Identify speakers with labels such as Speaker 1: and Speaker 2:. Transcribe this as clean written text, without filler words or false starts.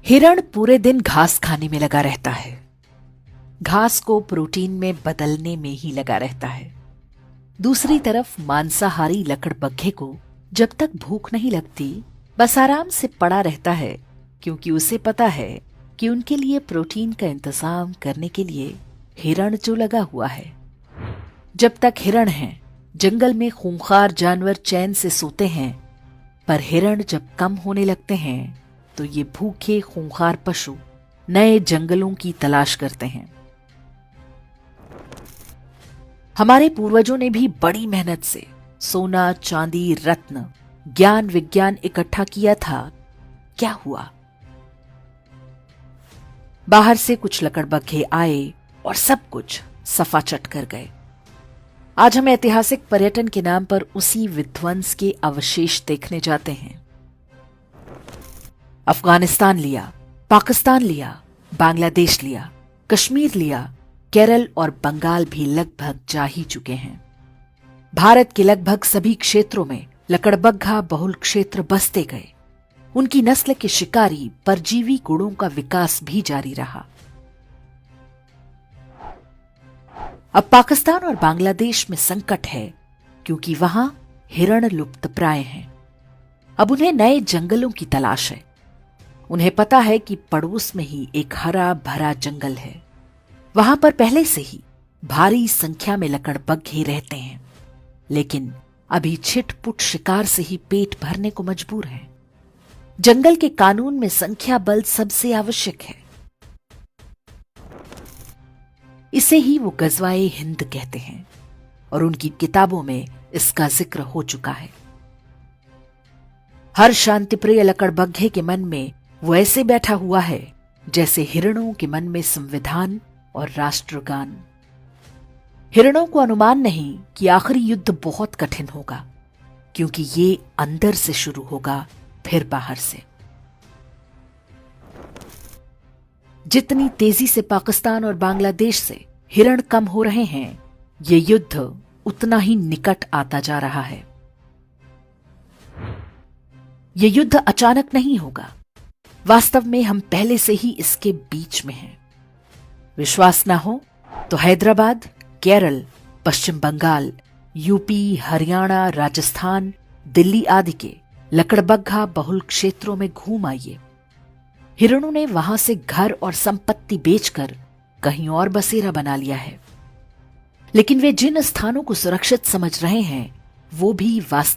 Speaker 1: हिरण पूरे दिन घास खाने में लगा रहता है, घास को प्रोटीन में बदलने में ही लगा रहता है। दूसरी तरफ मांसाहारी लकड़बग्घे को जब तक भूख नहीं लगती बस आराम से पड़ा रहता है, क्योंकि उसे पता है कि उनके लिए प्रोटीन का इंतजाम करने के लिए हिरण जो लगा हुआ है। जब तक हिरण हैं, जंगल में खूंखार जानवर चैन से सोते हैं, पर हिरण जब कम होने लगते हैं तो ये भूखे खूंखार पशु नए जंगलों की तलाश करते हैं। हमारे पूर्वजों ने भी बड़ी मेहनत से सोना, चांदी, रत्न, ज्ञान, विज्ञान इकट्ठा किया था। क्या हुआ? बाहर से कुछ लकड़बग्घे आए और सब कुछ सफाचट कर गए। आज हम ऐतिहासिक पर्यटन के नाम पर उसी विध्वंस के अवशेष देखने जाते हैं। अफगानिस्तान लिया, पाकिस्तान लिया, बांग्लादेश लिया, कश्मीर लिया, केरल और बंगाल भी लगभग जा ही चुके हैं। भारत के लगभग सभी क्षेत्रों में लकड़बग्घा बहुल क्षेत्र बसते गए। उनकी नस्ल के शिकारी परजीवी गुणों का विकास भी जारी रहा। अब पाकिस्तान और बांग्लादेश में संकट है, क्योंकि वहां हिरण लुप्तप्राय हैं। अब उन्हें नए जंगलों की तलाश है। उन्हें पता है कि पड़ोस में ही एक हरा भरा जंगल है। वहां पर पहले से ही भारी संख्या में लकड़बग्घे रहते हैं, लेकिन अभी छिटपुट शिकार से ही पेट भरने को मजबूर हैं। जंगल के कानून में संख्या बल सबसे आवश्यक है। इसे ही वो गजवाए हिंद कहते हैं और उनकी किताबों में इसका जिक्र हो चुका है। हर शांतिप्रिय लकड़बग्घे के मन में वो ऐसे बैठा हुआ है जैसे हिरणों के मन में संविधान और राष्ट्रगान। हिरणों को अनुमान नहीं कि आखिरी युद्ध बहुत कठिन होगा, क्योंकि ये अंदर से शुरू होगा, फिर बाहर से। जितनी तेजी से पाकिस्तान और बांग्लादेश से हिरण कम हो रहे हैं, ये युद्ध उतना ही निकट आता जा रहा है। ये युद्ध अचानक नहीं होगा। वास्तव में हम पहले से ही इसके बीच में हैं। विश्वास ना हो तो हैदराबाद, केरल, पश्चिम बंगाल, यूपी, हरियाणा, राजस्थान, दिल्ली आदि के लकड़बग्घा बहुल क्षेत्रों में घूम आइए। हिरणों ने वहां से घर और संपत्ति बेचकर कहीं और बसेरा बना लिया है, लेकिन वे जिन स्थानों को सुरक्षित समझ रहे हैं वो भी वास्तव